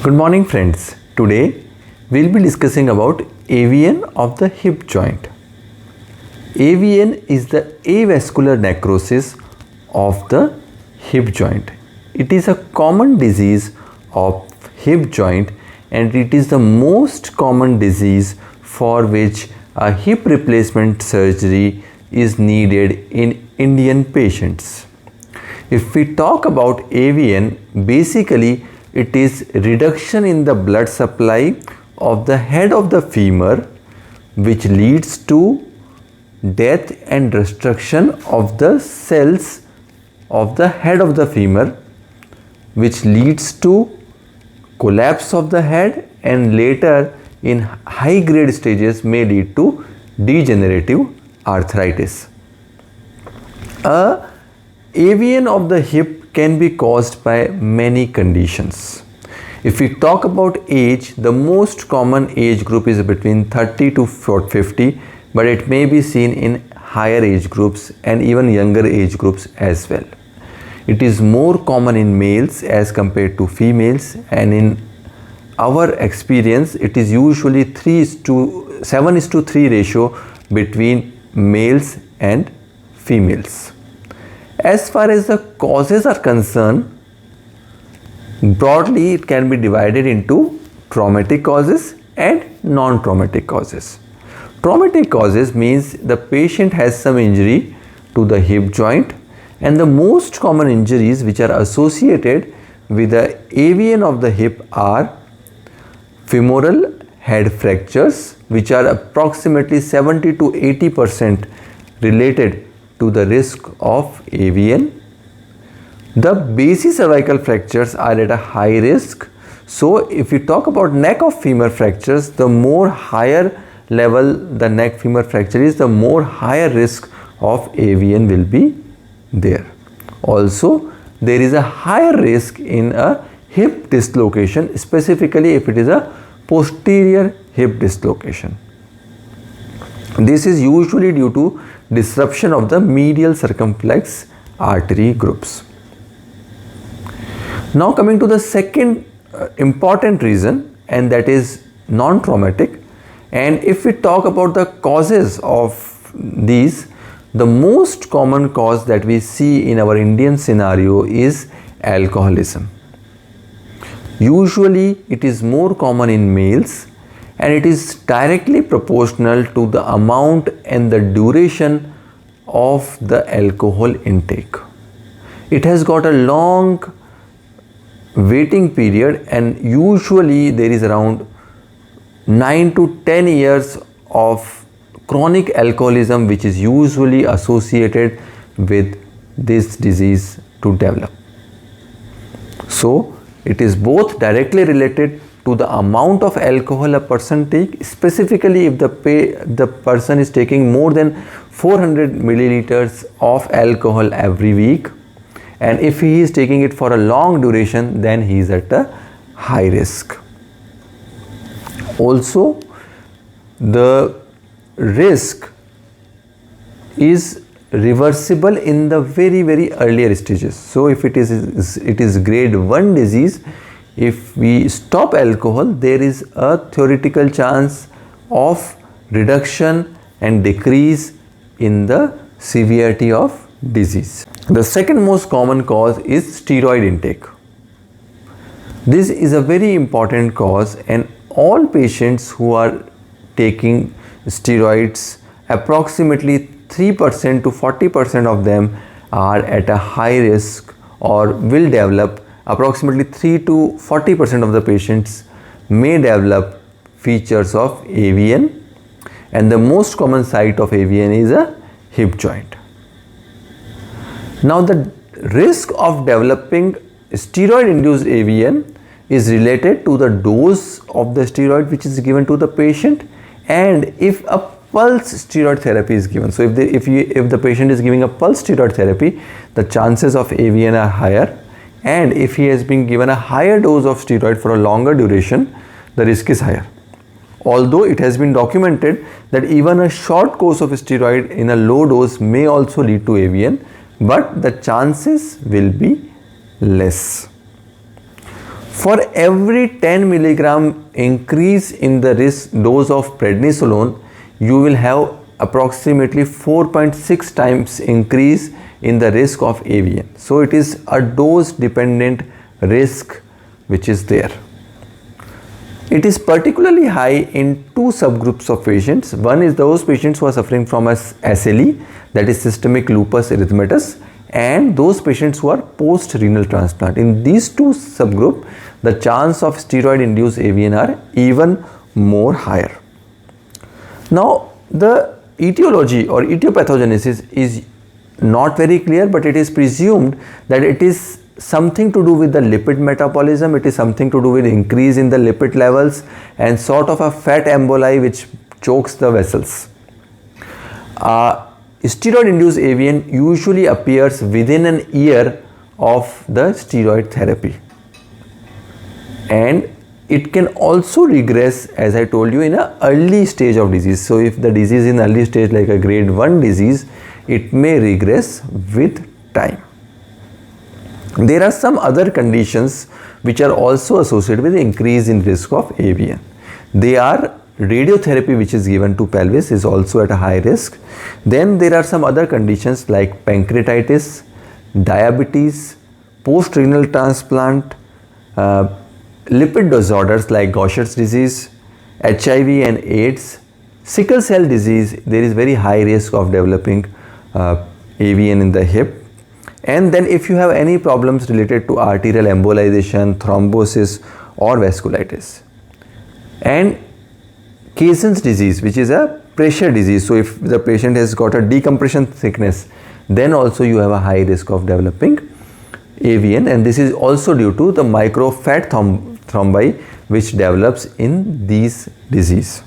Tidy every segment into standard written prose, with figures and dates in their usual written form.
Good morning friends. Today we'll be discussing about AVN of the hip joint. AVN is the avascular necrosis of the hip joint. It is a common disease of hip joint and it is the most common disease for which a hip replacement surgery is needed in Indian patients. If we talk about AVN, basically it is reduction in the blood supply of the head of the femur, which leads to death and destruction of the cells of the head of the femur, which leads to collapse of the head and later in high grade stages may lead to degenerative arthritis. A AVN of the hip can be caused by many conditions. If we talk about age, the most common age group is between 30 to 50, but it may be seen in higher age groups and even younger age groups as well. It is more common in males as compared to females, and in our experience it is usually 7:3 ratio between males and females. As far as the causes are concerned, broadly it can be divided into traumatic causes and non-traumatic causes. Traumatic causes means the patient has some injury to the hip joint, and the most common injuries which are associated with the AVN of the hip are femoral head fractures, which are approximately 70 to 80% related to the risk of AVN. The basic cervical fractures are at a high risk. So if we talk about neck of femur fractures, the more higher level the neck femur fracture is, the more higher risk of AVN will be there. Also, there is a higher risk in a hip dislocation, specifically if it is a posterior hip dislocation. This is usually due to disruption of the medial circumflex artery groups. Now coming to the second important reason, and that is non-traumatic. And if we talk about the causes of these, the most common cause that we see in our Indian scenario is alcoholism. Usually it is more common in males, and it is directly proportional to the amount and the duration of the alcohol intake. It has got a long waiting period, and usually there is around 9 to 10 years of chronic alcoholism which is usually associated with this disease to develop. So it is both directly related to the amount of alcohol a person takes, specifically if the person is taking more than 400 milliliters of alcohol every week, and if he is taking it for a long duration, then he is at a high risk. Also, the risk is reversible in the very earlier stages. So if it is grade 1 disease, if we stop alcohol, there is a theoretical chance of reduction and decrease in the severity of disease. The second most common cause is steroid intake. This is a very important cause, and all patients who are taking steroids, approximately 3% to 40% of them are at a high risk or will develop. Approximately 3 to 40% of the patients may develop features of AVN, and the most common site of AVN is a hip joint. Now the risk of developing steroid induced AVN is related to the dose of the steroid which is given to the patient, and if a pulse steroid therapy is given. So if the patient is giving a pulse steroid therapy, the chances of AVN are higher. And if he has been given a higher dose of steroid for a longer duration, the risk is higher. Although it has been documented that even a short course of steroid in a low dose may also lead to AVN, but the chances will be less. For every 10 milligram increase in the risk dose of prednisolone, you will have approximately 4.6 times increase in the risk of AVN. So it is a dose dependent risk which is there. It is particularly high in two subgroups of patients. One is those patients who are suffering from SLE, that is systemic lupus erythematosus, and those patients who are post-renal transplant. In these two subgroups, the chance of steroid-induced AVN are even more higher. Now, the etiology or etiopathogenesis is not very clear, but it is presumed that it is something to do with the lipid metabolism, it is something to do with increase in the lipid levels and sort of a fat emboli which chokes the vessels. Steroid-induced AVN usually appears within an year of the steroid therapy, and it can also regress, as I told you, in an early stage of disease. So if the disease is in early stage like a grade 1 disease, it may regress with time. There are some other conditions which are also associated with increase in risk of AVN. They are radiotherapy which is given to pelvis is also at a high risk. Then there are some other conditions like pancreatitis, diabetes, post-renal transplant, lipid disorders like Gaucher's disease, HIV and AIDS, sickle cell disease. There is very high risk of developing AVN in the hip. And then if you have any problems related to arterial embolization, thrombosis or vasculitis. And Caissen's disease, which is a pressure disease. So if the patient has got a decompression thickness, then also you have a high risk of developing AVN, and this is also due to the microfat thrombi which develops in these disease.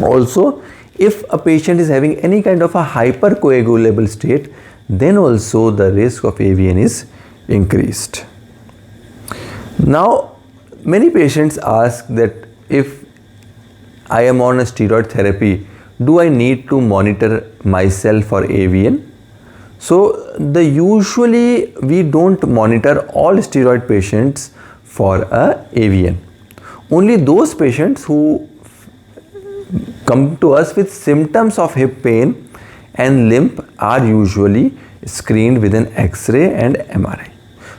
Also, if a patient is having any kind of a hypercoagulable state, then also the risk of AVN is increased. Now, many patients ask that if I am on a steroid therapy, do I need to monitor myself for AVN? So, usually we don't monitor all steroid patients for a AVN. Only those patients who come to us with symptoms of hip pain and limp are usually screened with an X-ray and MRI.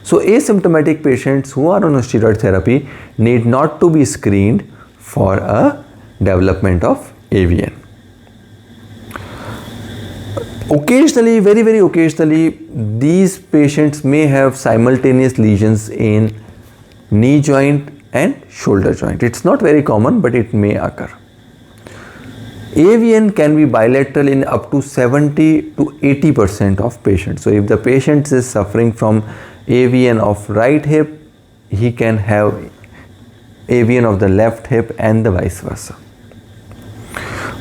So asymptomatic patients who are on a steroid therapy need not to be screened for a development of AVN. Occasionally, very occasionally, these patients may have simultaneous lesions in knee joint and shoulder joint. It's not very common, but it may occur. AVN can be bilateral in up to 70 to 80% of patients. So if the patient is suffering from AVN of right hip, he can have AVN of the left hip and the vice versa.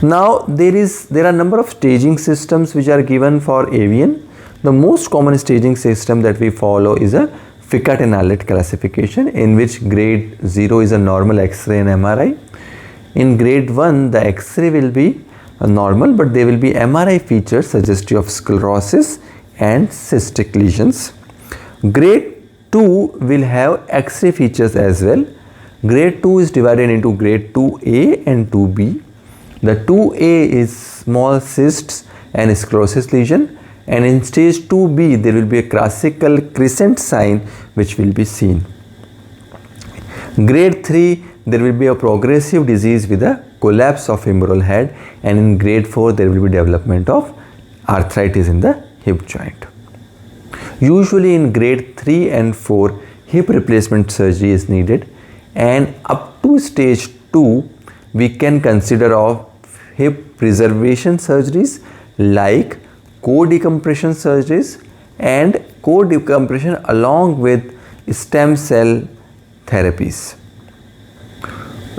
Now there are a number of staging systems which are given for AVN. The most common staging system that we follow is a Ficat-Enalet classification, in which grade 0 is a normal X-ray and MRI. In grade 1, the X-ray will be normal, but there will be MRI features suggestive of sclerosis and cystic lesions. Grade 2 will have X-ray features as well. Grade 2 is divided into grade 2A and 2B. The 2A is small cysts and sclerosis lesion, and in stage 2B there will be a classical crescent sign which will be seen. Grade 3, there will be a progressive disease with a collapse of femoral head, and in grade 4 there will be development of arthritis in the hip joint. Usually in grade 3 and 4 hip replacement surgery is needed, and up to stage 2 we can consider of hip preservation surgeries like co-decompression surgeries and co-decompression along with stem cell therapies.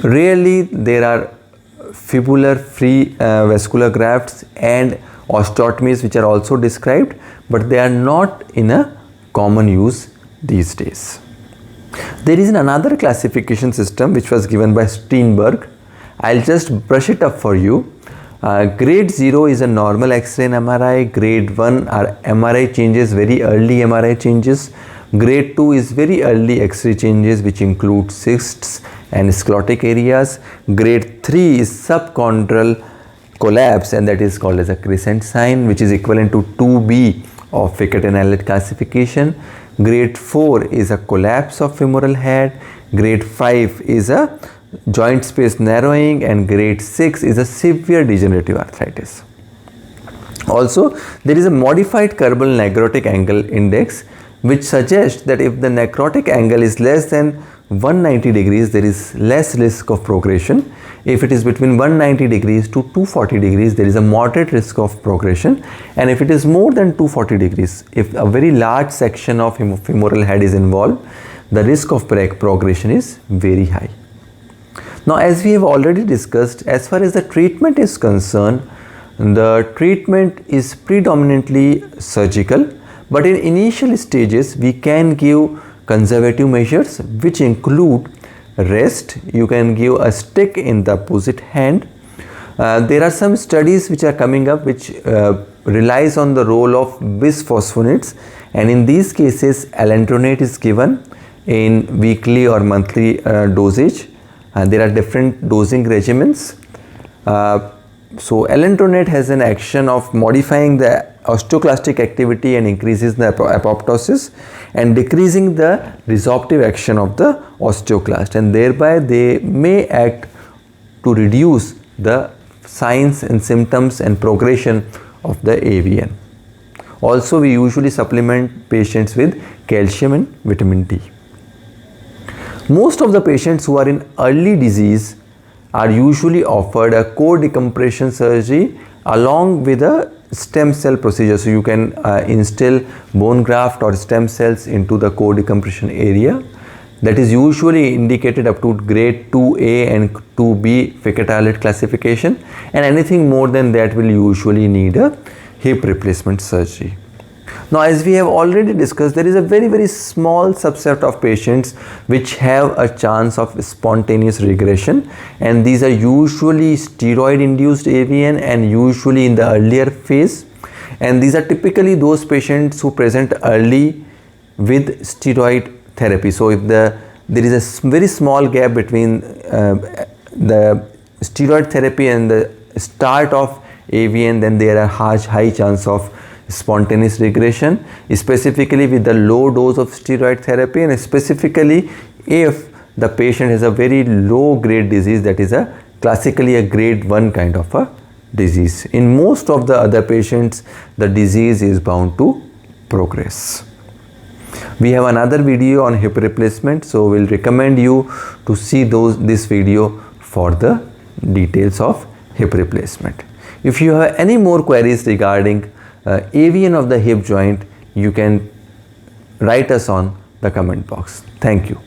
Rarely there are fibular free vascular grafts and osteotomies which are also described, but they are not in a common use these days. There is another classification system which was given by Steinberg. I'll just brush it up for you. Grade 0 is a normal X-ray and MRI. Grade 1 are MRI changes, very early MRI changes. Grade 2 is very early X-ray changes which include cysts and sclerotic areas. Grade 3 is subchondral collapse, and that is called as a crescent sign, which is equivalent to 2B of Fickett and Elliott classification. Grade 4 is a collapse of femoral head. Grade 5 is a joint space narrowing, and grade 6 is a severe degenerative arthritis. Also, there is a modified Kerbel necrotic angle index which suggests that if the necrotic angle is less than 190 degrees, there is less risk of progression. If it is between 190 degrees to 240 degrees, there is a moderate risk of progression. And if it is more than 240 degrees, if a very large section of femoral head is involved, the risk of progression is very high. Now, as we have already discussed, as far as the treatment is concerned, the treatment is predominantly surgical, but in initial stages we can give conservative measures which include rest. You can give a stick in the opposite hand. There are some studies which are coming up which relies on the role of bisphosphonates, and in these cases alendronate is given in weekly or monthly dosage. There are different dosing regimens. So alendronate has an action of modifying the osteoclastic activity and increases the apoptosis and decreasing the resorptive action of the osteoclast, and thereby they may act to reduce the signs and symptoms and progression of the AVN. Also, we usually supplement patients with calcium and vitamin D. Most of the patients who are in early disease are usually offered a core decompression surgery along with a stem cell procedure. So you can instill bone graft or stem cells into the core decompression area. That is usually indicated up to grade 2A and 2B Fickett-Elliott classification, and anything more than that will usually need a hip replacement surgery. Now, as we have already discussed, there is a very small subset of patients which have a chance of spontaneous regression, and these are usually steroid induced AVN and usually in the earlier phase, and these are typically those patients who present early with steroid therapy. So if there is a very small gap between the steroid therapy and the start of AVN, then there are high chance of spontaneous regression, specifically with the low dose of steroid therapy, and specifically if the patient has a very low grade disease, that is classically a grade 1 kind of a disease. In most of the other patients, the disease is bound to progress. We have another video on hip replacement, so we'll recommend you to see this video for the details of hip replacement. If you have any more queries regarding AVN of the hip joint, you can write us on the comment box. Thank you.